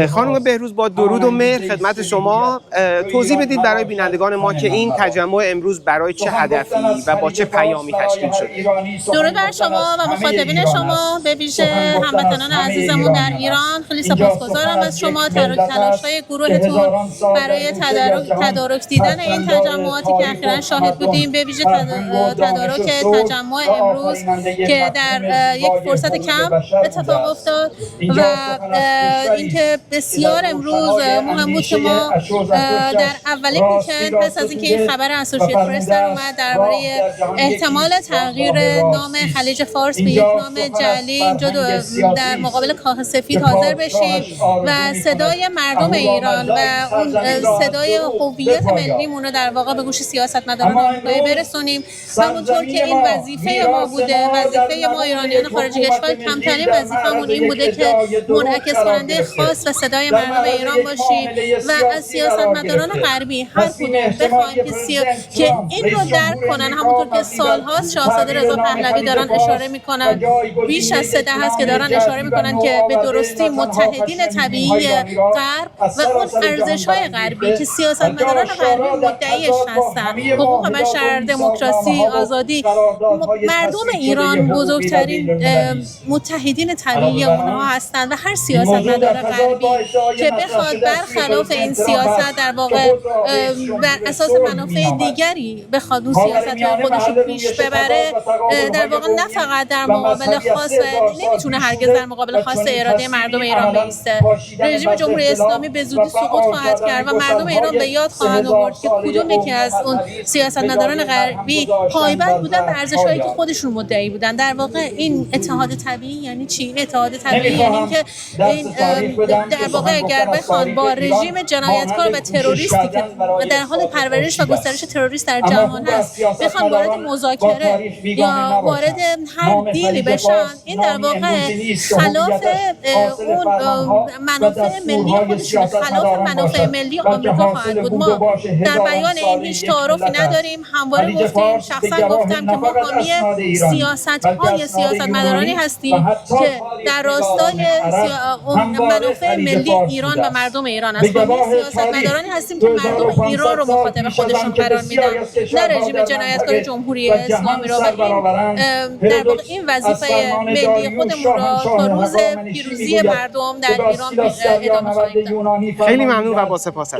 خانم بهروز، با درود و مهر خدمت شما توضیح بدید برای بینندگان ما که این تجمع امروز برای چه هدفی و با چه پیامی تشکیل شده. درود بر شما و مخاطبین شما، به ویژه هموطنان عزیزمون در ایران. خیلی سپاسگزارم از شما. تلاش‌های گروهتون برای تدارک دیدن این تجمعاتی که اخیراً شاهد بودیم، به ویژه تدارک تجمع امروز که در یک فرصت کم اتفاق افتاد و اینکه بسیار امروز مهم بود که ما در اولین ویکند پس از اینکه این خبر اسوسییتد پرس در اومد درباره احتمال تغییر نام خلیج فارس به یک نام جعلی اینجا در مقابل کاه سفید حاضر بشیم و صدای مردم ایران و اون صدای هویت ملیمون رو در واقع به گوش سیاستمداران آمریکایی برسونیم. همونطور که این وظیفه ما بوده، وظیفه ما ایرانیان خارج کشور، کمترین وظیفه‌مون این بوده که منعکس کننده خاص و صدای مردم ایران باشیم و از سیاستمداران غربی هر کدوم بخوایم که این رو درک کنن. همونطور که سال‌هاست شاهزاده رضا پهلوی دارن اشاره میکنن، بیش از 3 دهه است که دارن اشاره میکنن که به درستی متحدین طبیعی غرب و اون ارزش‌های غربی که سیاستمداران غربی مدعیش هستن، حقوق بشر، دموکراسی، آزادی، مردم ایران بزرگترین متحدین طبیعی اونها هستند و هر سیاستمدار غربی که بخواد برخلاف این سیاست در واقع بر اساس منافع دیگری بخواد اون سیاست خودش رو پیش ببره، در واقع نه فقط در مقابل خاص نمیتونه هرگز در مقابل خاص اراده مردم ایران بایسته. رژیم جمهوری اسلامی به زودی سقوط خواهد کرد و مردم ایران به یاد خواهند آورد که کدوم یکی از اون سیاستمداران غربی پایبند بودن به ارزش‌هایی که خودشون مدعی بودن. در واقع این اتحاد طبیعی یعنی چی؟ این اتحاد طبیعی یعنی که این در واقع اگر بخوان با رژیم جنایتکار و تروریستی که در حال پرورش و گسترش تروریست در جهان هست بخوان وارد مذاکره یا وارد هر دیلی بشن، این در واقع خلاف اون منافع ملی خودشون، خلاف منافع ملی آمریکا خواهد بود. ما در بیان این هیچ تعارفی نداریم. همواره گفتیم، شخصا گفتم که ما حامی سیاست‌های سیاستمدارانی هستیم که در راستای منافع ملی ایران و مردم ایران است. حامی سیاستمدارانی هستیم که مردم ایران رو مخاطب خودشون قرار میدن، نه رژیم جنایتکار جمهوری اسلامی رو. و در واقع این وظیفه ملی خودمون را تا روز پیروزی مردم در ایران ادامه خواهیم داد. خیلی ممنون و با سپاس.